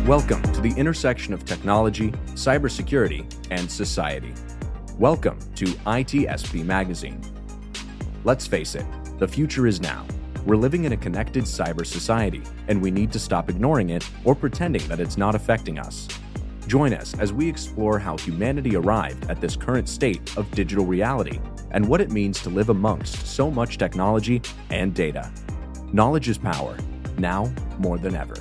Welcome to the intersection of technology, cybersecurity, and society. Welcome to ITSP Magazine. Let's face it, the future is now. We're living in a connected cyber society, and we need to stop ignoring it or pretending that it's not affecting us. Join us as we explore how humanity arrived at this current state of digital reality and what it means to live amongst so much technology and data. Knowledge is power, now more than ever.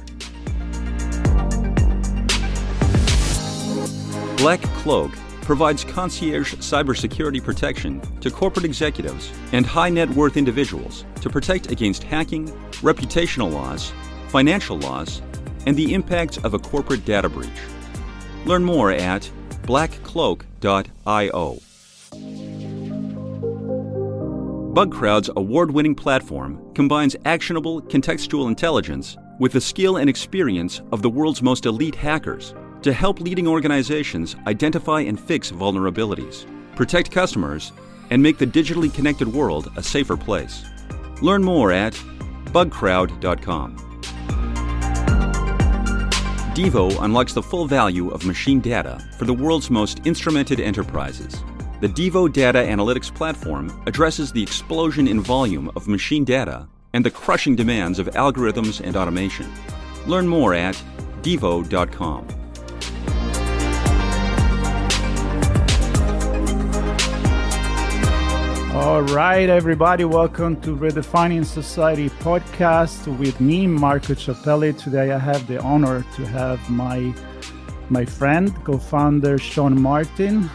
Black Cloak provides concierge cybersecurity protection to corporate executives and high net worth individuals to protect against hacking, reputational loss, financial loss, and the impact of a corporate data breach. Learn more at blackcloak.io. BugCrowd's award-winning platform combines actionable contextual intelligence with the skill and experience of the world's most elite hackers to help leading organizations identify and fix vulnerabilities, protect customers, and make the digitally connected world a safer place. Learn more at bugcrowd.com. Devo unlocks the full value of machine data for the world's most instrumented enterprises. The Devo Data Analytics Platform addresses the explosion in volume of machine data and the crushing demands of algorithms and automation. Learn more at devo.com. All right, everybody, welcome to Redefining Society podcast with me, Marco Ciappelli. Today I have the honor to have my friend, co-founder Sean Martin.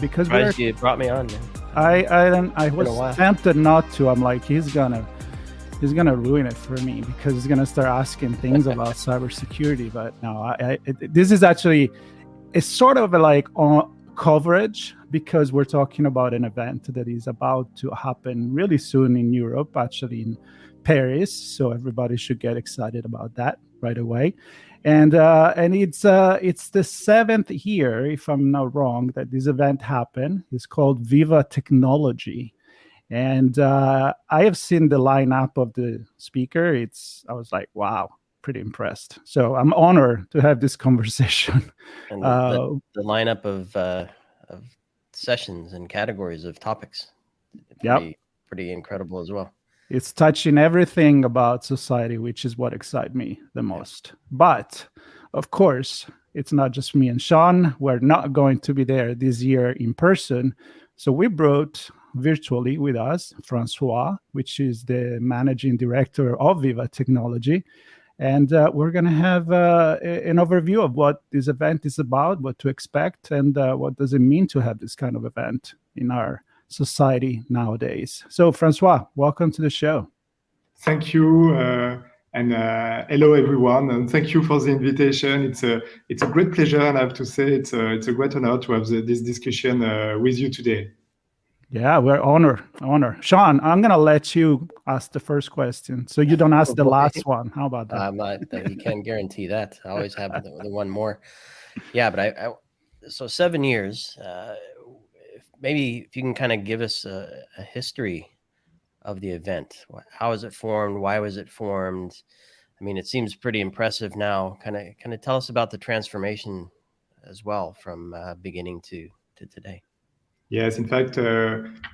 Because you brought me on, man. I was tempted not to. I'm like, he's gonna ruin it for me because he's gonna start asking things about cybersecurity. But no, this is actually it's sort of like on coverage because we're talking about an event that is about to happen really soon in Europe, actually in Paris. So everybody should get excited about that right away. And it's the seventh year, if I'm not wrong, that this event happened. It's called Viva Technology. And I have seen the lineup of the speaker. I was like, wow, pretty impressed. So I'm honored to have this conversation. And the lineup of sessions and categories of topics, pretty incredible as well. It's touching everything about society, which is what excites me the most. But of course, it's not just me and Sean. We're not going to be there this year in person. So we brought virtually with us Francois, which is the managing director of Viva Technology. And we're going to have an overview of what this event is about, what to expect, and what does it mean to have this kind of event in our society nowadays. So, Francois, welcome to the show. Thank you, and hello everyone, and thank you for the invitation. It's a great pleasure, and I have to say it's a great honor to have this discussion with you today. Yeah, we're honored. Sean, I'm going to let you ask the first question, so you don't ask the last one. How about that? You can't guarantee that. I always have the one more. Yeah, but so 7 years. Maybe if you can kind of give us a history of the event. How was it formed? Why was it formed? I mean, it seems pretty impressive now. Kind of tell us about the transformation as well from beginning to today. Yes, in fact,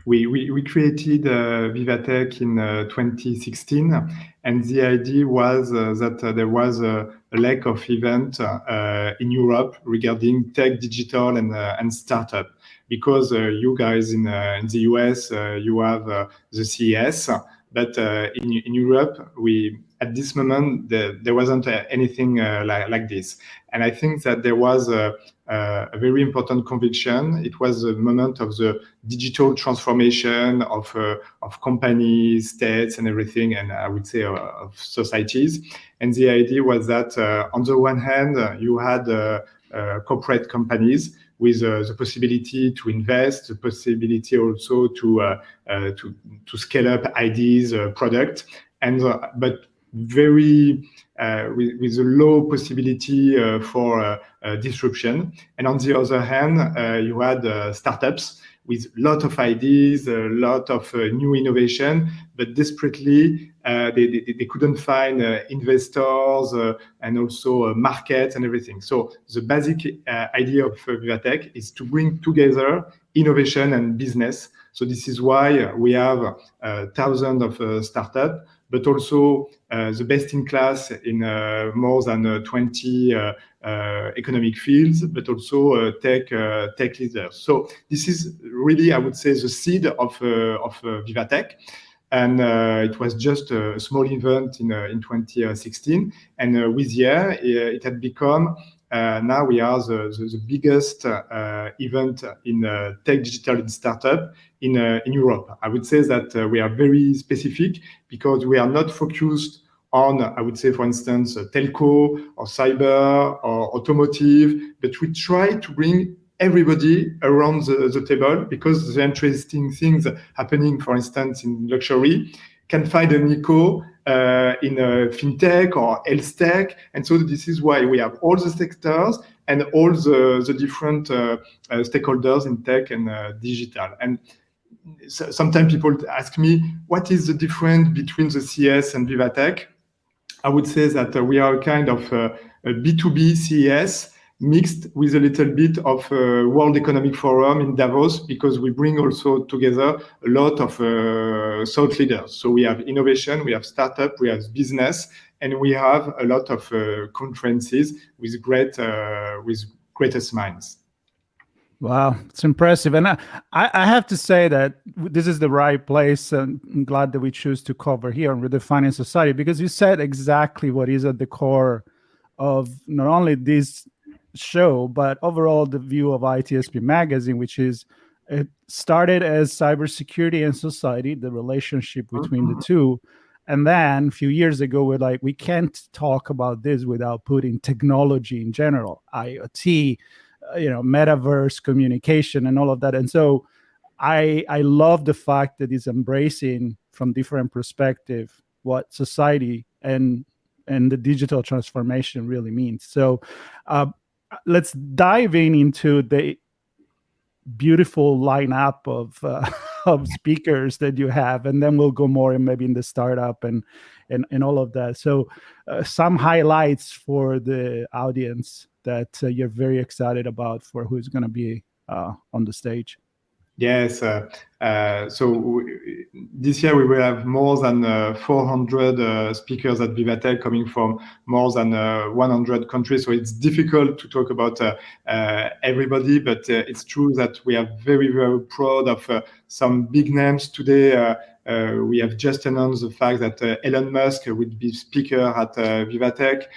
we created Vivatech in 2016, and the idea was that there was a lack of event in Europe regarding tech, digital, and startup. Because you guys in the US, you have the CES, but in Europe, at this moment there wasn't anything like this, and I think that there was a very important conviction. It was a moment of the digital transformation of companies, states, and everything, and I would say of societies. And the idea was that on the one hand, you had corporate companies with the possibility to invest, the possibility also to scale up ideas, product, and but very with a low possibility for disruption. And on the other hand, you had startups with a lot of ideas, a lot of new innovation, but desperately they couldn't find investors and also markets and everything. So the basic idea of Viva Tech is to bring together innovation and business. So this is why we have thousands of startups, but also the best in class in more than 20 economic fields, but also tech leaders. So this is really, I would say, the seed of Viva Tech. And it was just a small event in 2016. And with year, it had become now we are the biggest event in tech digital startup in Europe. I would say that we are very specific because we are not focused on, I would say, for instance, telco or cyber or automotive, but we try to bring everybody around the table because the interesting things happening, for instance, in luxury can find an echo in fintech or health tech. And so this is why we have all the sectors and all the different stakeholders in tech and digital. And sometimes people ask me, what is the difference between the CS and Viva Tech? I would say that we are kind of a B2B CES mixed with a little bit of World Economic Forum in Davos, because we bring also together a lot of thought leaders. So we have innovation, we have startup, we have business, and we have a lot of conferences with greatest minds. Wow, it's impressive. And I have to say that this is the right place, and I'm glad that we choose to cover here on Redefining Society, because you said exactly what is at the core of not only this show, but overall the view of ITSP Magazine, which is it started as cybersecurity and society, the relationship between the two. And then a few years ago, we're like, we can't talk about this without putting technology in general, IoT, metaverse communication and all of that. And so I love the fact that it's embracing from different perspective what society and the digital transformation really means. So let's dive into the beautiful lineup of speakers that you have, and then we'll go more in maybe in the startup and all of that. So some highlights for the audience that you're very excited about for who's going to be on the stage. Yes. So this year we will have more than 400 speakers at Viva Tech coming from more than 100 countries. So it's difficult to talk about everybody, but it's true that we are very, very proud of some big names today. We have just announced the fact that Elon Musk will be speaker at Viva Tech.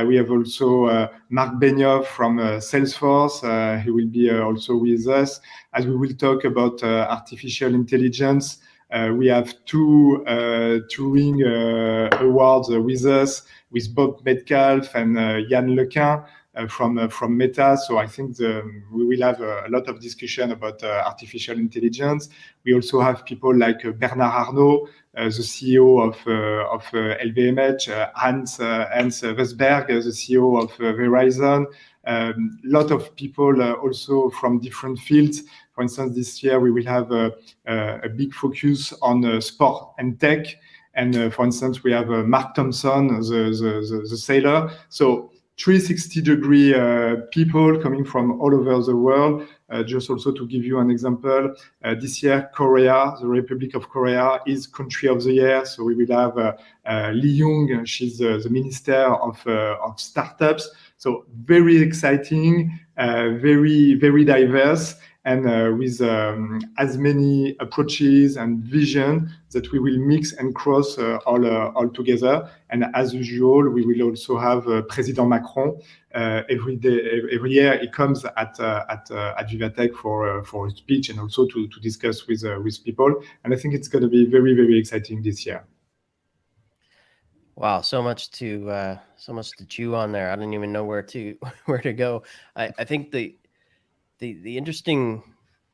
We have also Mark Benioff from Salesforce. He will be also with us, as we will talk about artificial intelligence. We have two Turing awards with us, with Bob Metcalfe and Yann Lequin from Meta. So I think we will have a lot of discussion about artificial intelligence. We also have people like Bernard Arnault, the CEO of LVMH, Hans Vestberg, the CEO of Verizon. A lot of people also from different fields. For instance, this year we will have a big focus on sport and tech. And for instance, we have Mark Thompson, the sailor. So 360-degree people coming from all over the world. Just also to give you an example, this year, Korea, the Republic of Korea, is Country of the Year. So we will have Lee Young, she's the Minister of Startups. So very exciting, very, very diverse, and with as many approaches and vision that we will mix and cross all together. And as usual, we will also have President Macron every year. He comes at Viva Tech for a speech and also to discuss with people. And I think it's going to be very, very exciting this year. Wow, so much to chew on there. I don't even know where to go. I think the interesting,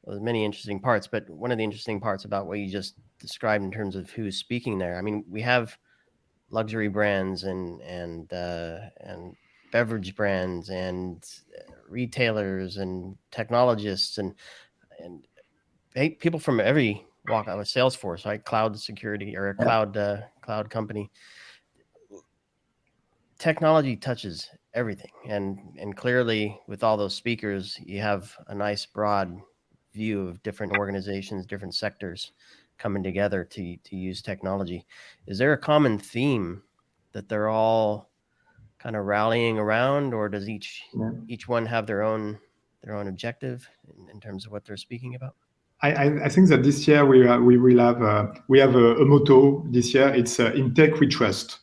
well, there's many interesting parts, but one of the interesting parts about what you just described in terms of who's speaking there. I mean, we have luxury brands and beverage brands and retailers and technologists and people from every walk out of Salesforce, right? Cloud security or a cloud company. Technology touches everything, and clearly with all those speakers, you have a nice broad view of different organizations, different sectors coming together to use technology. Is there a common theme that they're all kind of rallying around, or does each one have their own objective in terms of what they're speaking about? I think that this year we will have a motto this year. It's in tech we trust,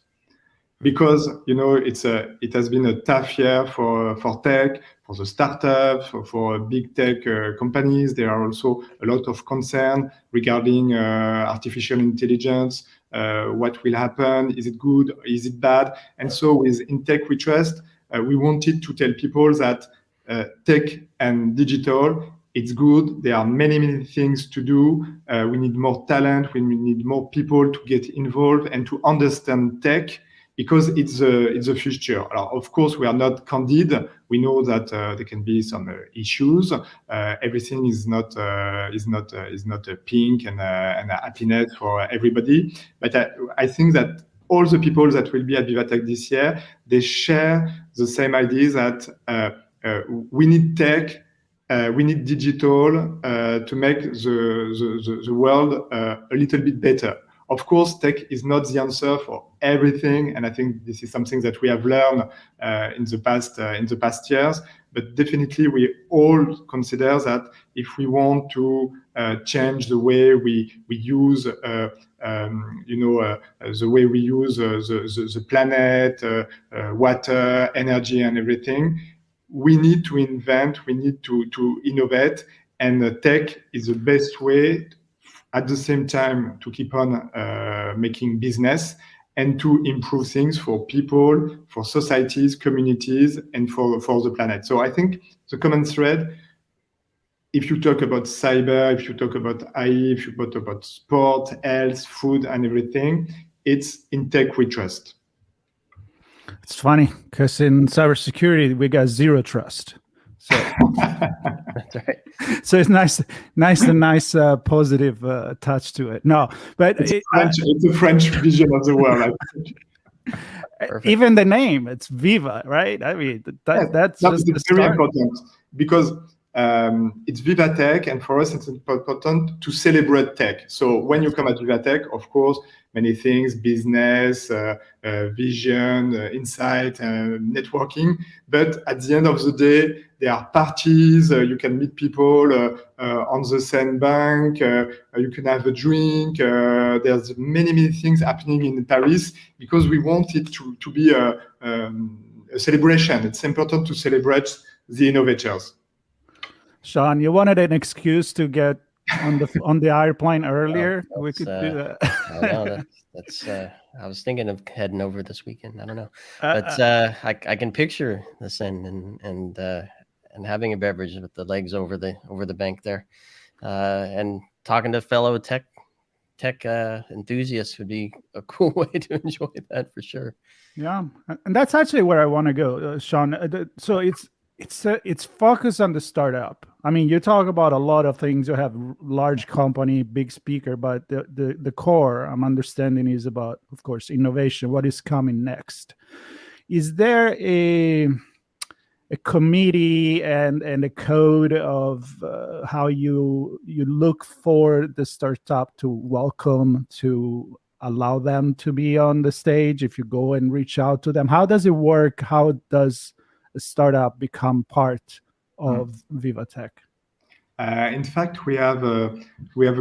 because it has been a tough year for tech, for the startups, for big tech companies. There are also a lot of concern regarding artificial intelligence. What will happen? Is it good? Is it bad? And so with In Tech We Trust, we wanted to tell people that tech and digital, it's good. There are many things to do. We need more talent. We need more people to get involved and to understand tech, because it's the future. Of course, we are not candid. We know that there can be some issues. Everything is not a pink and a happiness for everybody. But I think that all the people that will be at Viva Tech this year, they share the same ideas that we need tech. We need digital to make the world a little bit better. Of course, tech is not the answer for everything, and I think this is something that we have learned in the past years. But definitely, we all consider that if we want to change the way we use, the way we use the planet, water, energy, and everything, we need to invent, we need to innovate, and tech is the best way at the same time to keep on making business and to improve things for people, for societies, communities, and for the planet. So I think the common thread, if you talk about cyber, if you talk about AI, if you talk about sport, health, food, and everything, it's in tech we trust. It's funny because in cybersecurity we got zero trust. So that's right. So it's nice, positive touch to it. No, but it's a French vision of the world. I think. Even the name, it's Viva, right? I mean, that's very important, because it's Viva Tech, and for us it's important to celebrate tech. So when you come at Viva Tech, of course, many things, business, vision, insight, networking. But at the end of the day, there are parties, you can meet people on the same bank, you can have a drink. There's many things happening in Paris, because we want it to be a celebration. It's important to celebrate the innovators. Sean, you wanted an excuse to get on the airplane earlier. We could do that. I know that's. I was thinking of heading over this weekend. I don't know, but I can picture the scene and having a beverage with the legs over the bank there, and talking to fellow tech enthusiasts would be a cool way to enjoy that for sure. Yeah, and that's actually where I want to go, Sean. So it's focused on the startup. I mean, you talk about a lot of things. You have large company, big speaker, but the core I'm understanding is about, of course, innovation. What is coming next? Is there a committee and a code of how you look for the startup to welcome, to allow them to be on the stage? If you go and reach out to them, how does it work? How does a startup become part of Viva Tech? In fact, we have a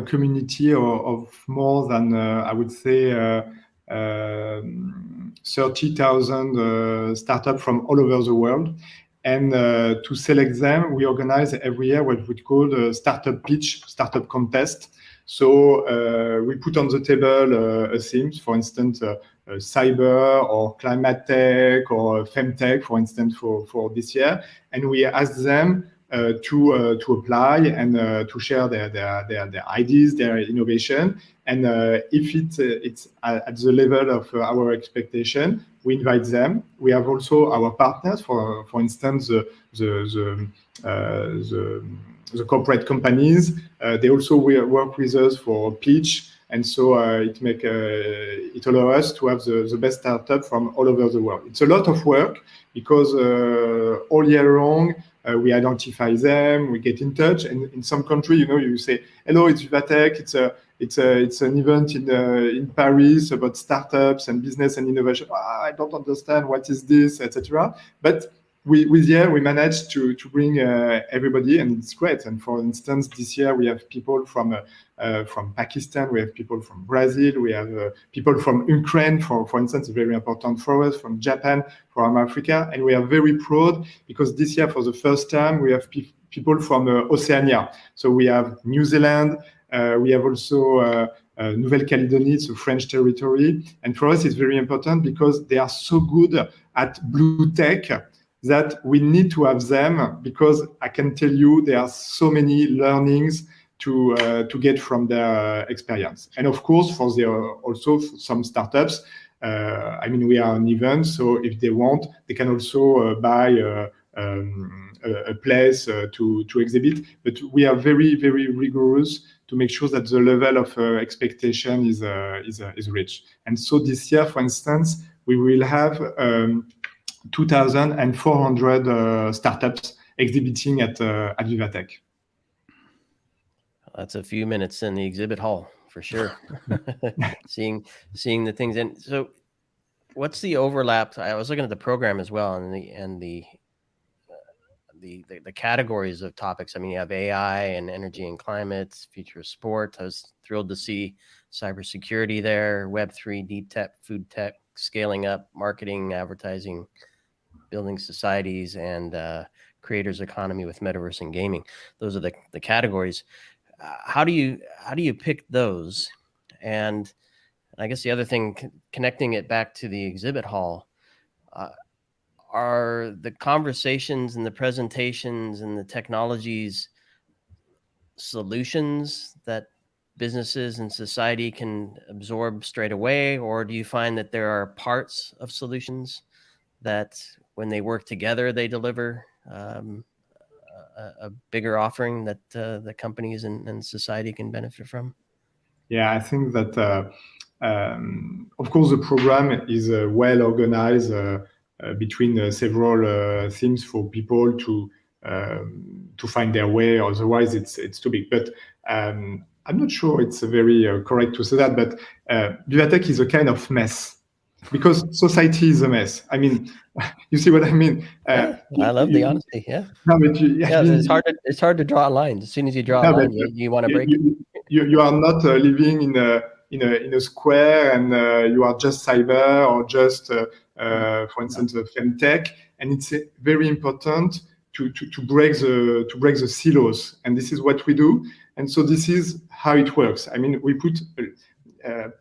community of more than I would say 30,000 startups from all over the world. And to select them, we organize every year what we call the startup pitch, startup contest. So we put on the table a theme, for instance, cyber or climate tech or femtech, for instance, for this year, and we ask them to apply and to share their ideas, their innovation. And if it's at the level of our expectation, we invite them. We have also our partners, for instance, the the corporate companies. They also work with us for pitch, and so it allows us to have the best startup from all over the world. It's a lot of work because all year long we identify them, we get in touch, and in some country, you say, "Hello, it's Viva Tech. It's an event in Paris about startups and business and innovation. I don't understand what is this, etc." But we managed to bring everybody, and it's great. And for instance, this year we have people from Pakistan, we have people from Brazil, we have people from Ukraine, for instance, very important for us, from Japan, from Africa, and we are very proud because this year, for the first time, we have people from Oceania. So we have New Zealand, we have also Nouvelle-Calédonie, so French territory, and for us it's very important because they are so good at blue tech that we need to have them, because I can tell you there are so many learnings to get from their experience. And of course, for also some startups, we are an event, so if they want, they can also buy a place to exhibit. But we are very, very rigorous to make sure that the level of expectation is reached. And so this year, for instance, we will have 2,400 startups exhibiting at Viva Tech. That's a few minutes in the exhibit hall for sure. seeing the things. And so, what's the overlap? I was looking at the program as well, and the categories of topics. I mean, you have AI and energy and climate, future of sport. I was thrilled to see cybersecurity there, Web3, deep tech, food tech, scaling up, marketing, advertising, building societies, and creators economy with metaverse and gaming. Those are the categories. How do you pick those? And I guess the other thing, connecting it back to the exhibit hall, are the conversations and the presentations and the technologies solutions that businesses and society can absorb straight away? Or do you find that there are parts of solutions that when they work together, they deliver a bigger offering that the companies and society can benefit from? Yeah, I think that, of course, the program is well organized between several themes for people to find their way. Otherwise, it's too big. But I'm not sure it's very correct to say that. But Viva Tech is a kind of mess, because society is a mess. I mean, you see what I mean? I love the honesty. Yeah. No, but it's hard to draw lines. As soon as you draw a line, you want to break it. You are not living in a square, and you are just cyber or just, for instance, femtech. And it's very important to break the silos. And this is what we do. And so this is how it works. I mean, we put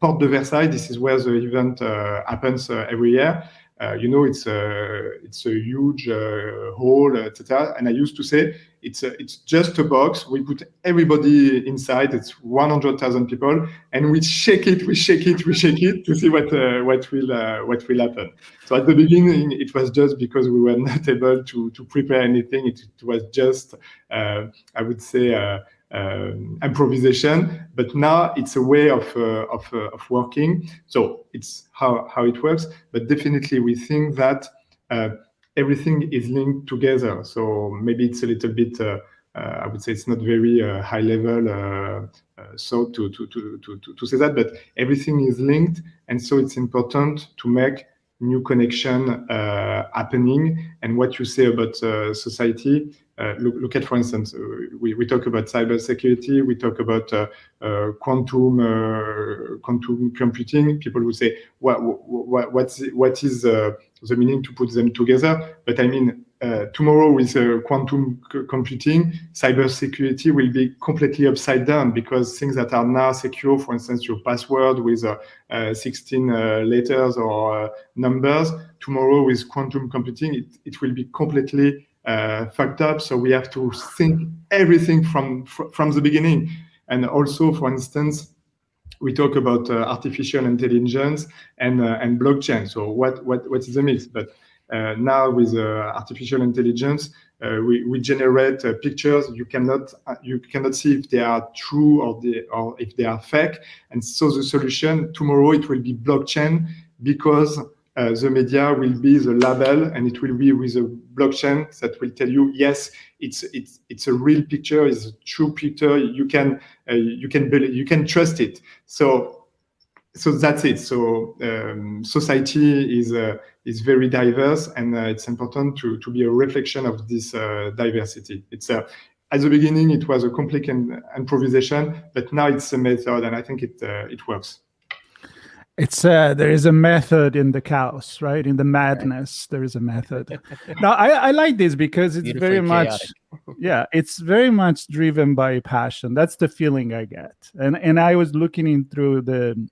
Porte de Versailles. This is where the event happens every year. It's a huge hall, etc. And I used to say it's just a box. We put everybody inside. It's 100,000 people, and we shake it to see what will happen. So at the beginning, it was just because we were not able to prepare anything. It was just, I would say, improvisation. But now it's a way of working. So it's how it works. But definitely, we think that everything is linked together. So maybe it's a little bit, I would say it's not very high level so to say that, but everything is linked. And so it's important to make new connection happening. And what you say about society, look at, for instance, we talk about cybersecurity, we talk about quantum computing. People will say, what is the meaning to put them together? But I mean, tomorrow with quantum computing, cybersecurity will be completely upside down, because things that are now secure, for instance, your password with 16 letters or numbers, tomorrow with quantum computing, it will be completely fucked up. So we have to think everything from the beginning. And also, for instance, we talk about artificial intelligence and blockchain. So what is the mix? But now with artificial intelligence, we generate pictures. You cannot see if they are true or if they are fake. And so the solution tomorrow, it will be blockchain, because the media will be the label, and it will be with a blockchain that will tell you, yes, it's a real picture, it's a true picture. You can trust it. So that's it. So society is very diverse, and it's important to be a reflection of this diversity. It's at the beginning it was a complete improvisation, but now it's a method, and I think it works. It's there is a method in the chaos, right? In the madness, there is a method. Now, I like this because it's very much, it's very much driven by passion. That's the feeling I get. And I was looking through the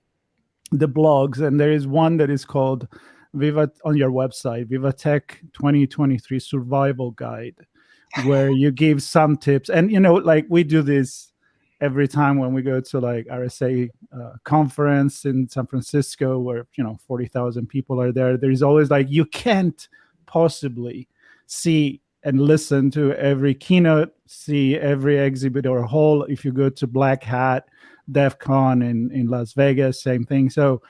blogs, and there is one that is called Viva on your website, Viva Tech 2023 Survival Guide, where you give some tips. And like we do this every time when we go to like RSA conference in San Francisco, where 40,000 people are there. There's always like, you can't possibly see and listen to every keynote, see every exhibit or hall. If you go to Black Hat, DEF CON in Las Vegas, same thing. So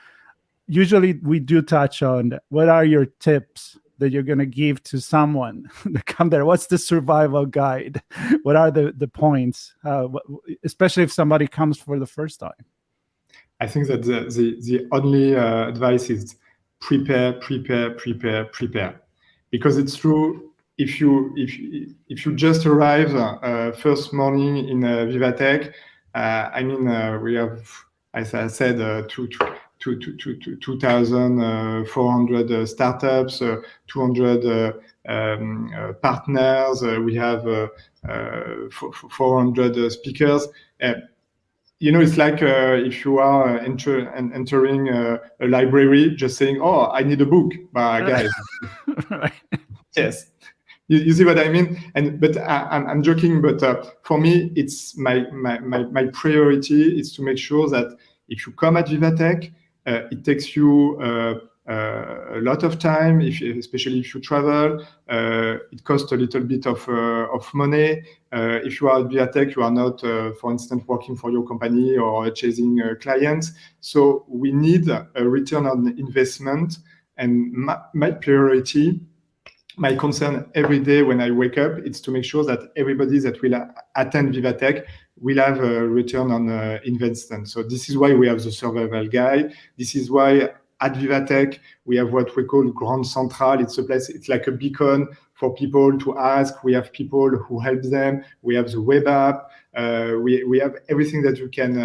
usually we do touch on what are your tips that you're going to give to someone to come there. What's the survival guide? What are the points, especially if somebody comes for the first time? I think that the only advice is prepare, because it's true. If you just arrive first morning in Viva Tech, we have, as I said, 2,400 startups, 200 partners. We have 400 speakers. It's like if you are entering a library, just saying, "Oh, I need a book," guys. Right. Yes. You see what I mean? But I'm joking. But for me, it's my priority is to make sure that if you come at Viva Tech, it takes you a lot of time, especially if you travel. It costs a little bit of money. If you are at Viva Tech, you are not, for instance, working for your company or chasing clients. So we need a return on investment. And my priority, my concern every day when I wake up, it's to make sure that everybody that will attend Viva Tech will have a return on investment. So this is why we have the survival guide. This is why at Viva Tech, we have what we call Grand Central. It's a place, it's like a beacon for people to ask. We have people who help them. We have the web app. We have everything that you can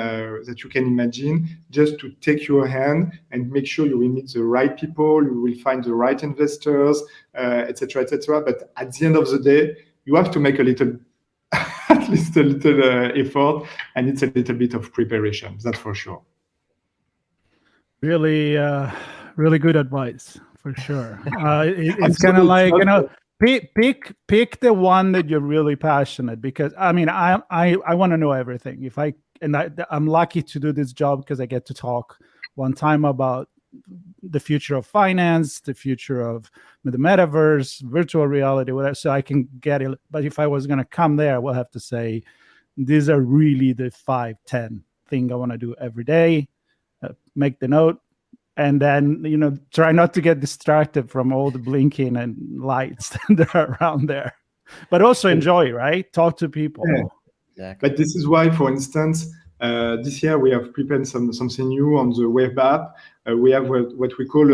imagine, just to take your hand and make sure you will meet the right people, you will find the right investors, etc., etc. But at the end of the day, you have to make a little, at least a little effort, and it's a little bit of preparation. That's for sure. Really, really good advice, for sure. It's kind of like, pick the one that you're really passionate, because I want to know everything. I'm lucky to do this job because I get to talk one time about the future of finance, the future of the metaverse, virtual reality, whatever. So I can get it. But if I was going to come there, I will have to say, these are really the 5-10 thing I want to do every day. Make the note, and then try not to get distracted from all the blinking and lights that are around there, but also enjoy, right? Talk to people. Yeah. Exactly. But this is why, for instance, this year we have prepared something new on the web app. We have what we call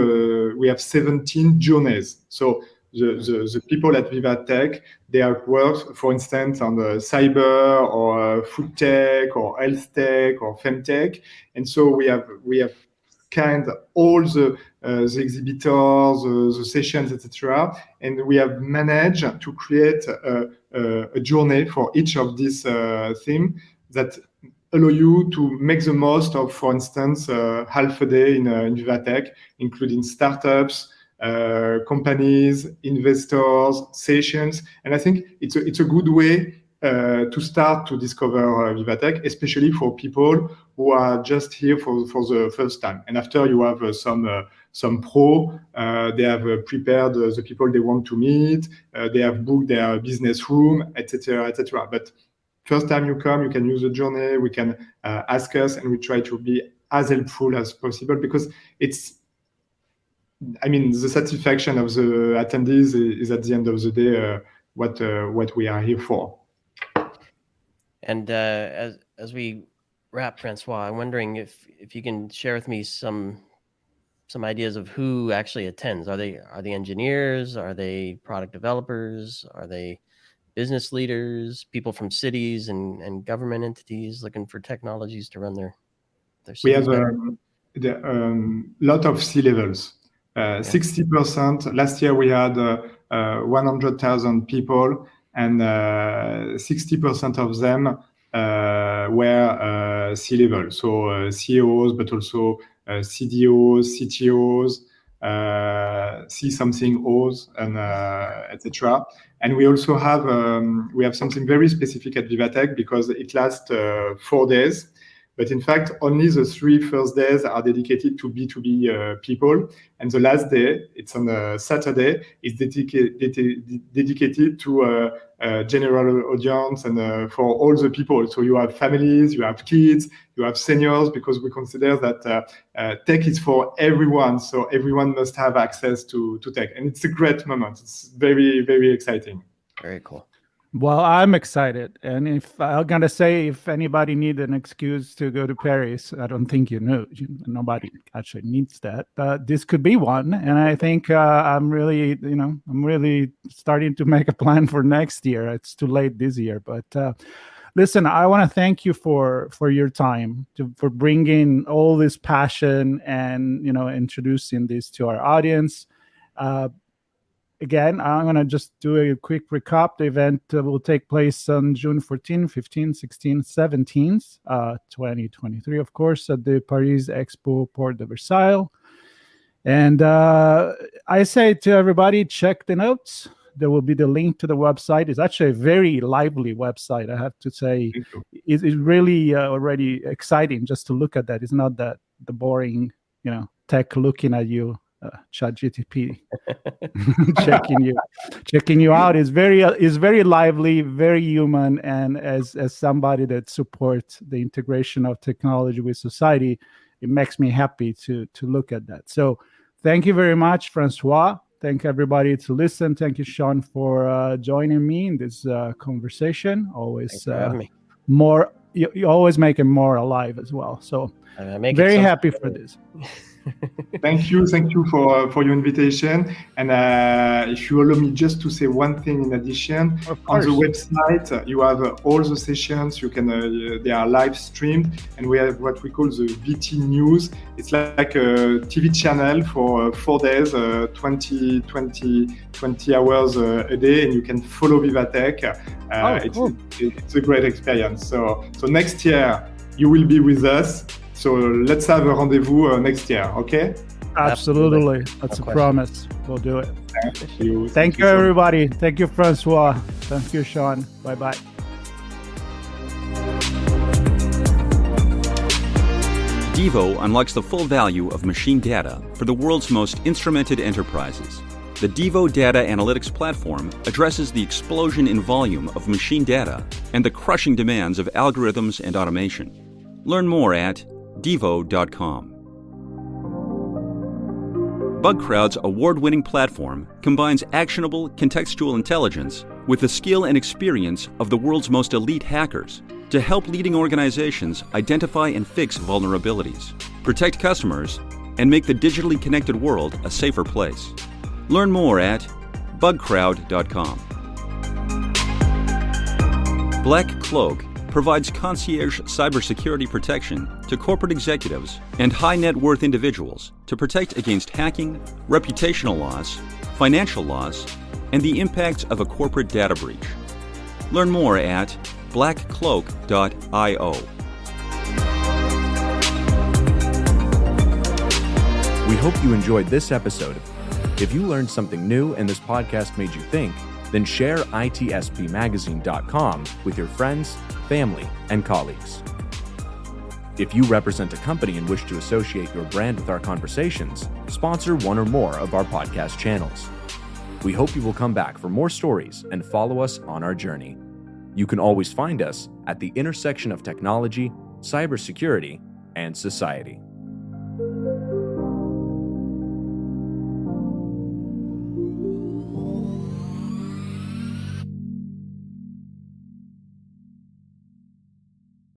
we have 17 journeys. So the people at Viva Tech, they have worked, for instance, on the cyber or food tech or health tech or femtech, and so we have scanned all the exhibitors, the sessions, etc., and we have managed to create a journey for each of these themes that allow you to make the most of, for instance, half a day in Viva Tech, including startups, companies, investors, sessions. And I think it's a good way to start to discover Viva Tech, especially for people who are just here for the first time. And after you have some pro, they have prepared the people they want to meet, they have booked their business room, etc., etc. But first time you come, you can use the journey, we can ask us, and we try to be as helpful as possible, because the satisfaction of the attendees is at the end of the day what we are here for. And as we wrap, Francois, I'm wondering if you can share with me some ideas of who actually attends. Are they engineers? Are they product developers? Are they business leaders? People from cities and government entities looking for technologies to run their cities? We have a lot of C-levels. 60%. Last year we had 100,000 people, and 60% of them were C-level. So CEOs, but also CDOs, CTOs, C-something O's, and etc. And we also have something very specific at Viva Tech, because it lasts 4 days. But in fact, only the 3 first days are dedicated to B2B people. And the last day, it's on a Saturday, is dedicated to general audience and for all the people. So you have families, you have kids, you have seniors, because we consider that tech is for everyone. So everyone must have access to tech. And it's a great moment. It's very, very exciting. Very cool. Well, I'm excited. And if I'm going to say, if anybody needs an excuse to go to Paris, I don't think nobody actually needs that. This could be one. And I think I'm really starting to make a plan for next year. It's too late this year. But listen, I want to thank you for your time, for bringing all this passion and, introducing this to our audience. Again, I'm going to just do a quick recap. The event will take place on June 14, 15, 16, 17, 2023, of course, at the Paris Expo Porte de Versailles. And I say to everybody, check the notes. There will be the link to the website. It's actually a very lively website, I have to say. It's really already exciting just to look at that. It's not that the boring, tech looking at you. ChatGPT checking you out is very lively, very human, and as somebody that supports the integration of technology with society, it makes me happy to look at that. So thank you very much, Francois. Thank everybody to listen. Thank you, Sean, for joining me in this conversation. Always more. You always make it more alive as well. So very happy for this. Thank you for your invitation. And if you allow me just to say one thing in addition, on the website you have all the sessions. You can they are live streamed, and we have what we call the VT News. It's like a TV channel for 4 days, 20 hours a day, and you can follow Viva Tech. Cool. It's a great experience. So next year you will be with us. So let's have a rendezvous next year, okay? Absolutely. That's a promise. We'll do it. Thank you, everybody. Thank you, Francois. Thank you, Sean. Bye-bye. Devo unlocks the full value of machine data for the world's most instrumented enterprises. The Devo Data Analytics Platform addresses the explosion in volume of machine data and the crushing demands of algorithms and automation. Learn more at devo.com. BugCrowd's award-winning platform combines actionable contextual intelligence with the skill and experience of the world's most elite hackers to help leading organizations identify and fix vulnerabilities, protect customers, and make the digitally connected world a safer place. Learn more at bugcrowd.com. Black Cloak provides concierge cybersecurity protection to corporate executives and high net worth individuals to protect against hacking, reputational loss, financial loss, and the impacts of a corporate data breach. Learn more at blackcloak.io. We hope you enjoyed this episode. If you learned something new and this podcast made you think, then share itspmagazine.com with your friends, family, and colleagues. If you represent a company and wish to associate your brand with our conversations, sponsor one or more of our podcast channels. We hope you will come back for more stories and follow us on our journey. You can always find us at the intersection of technology, cybersecurity, and society.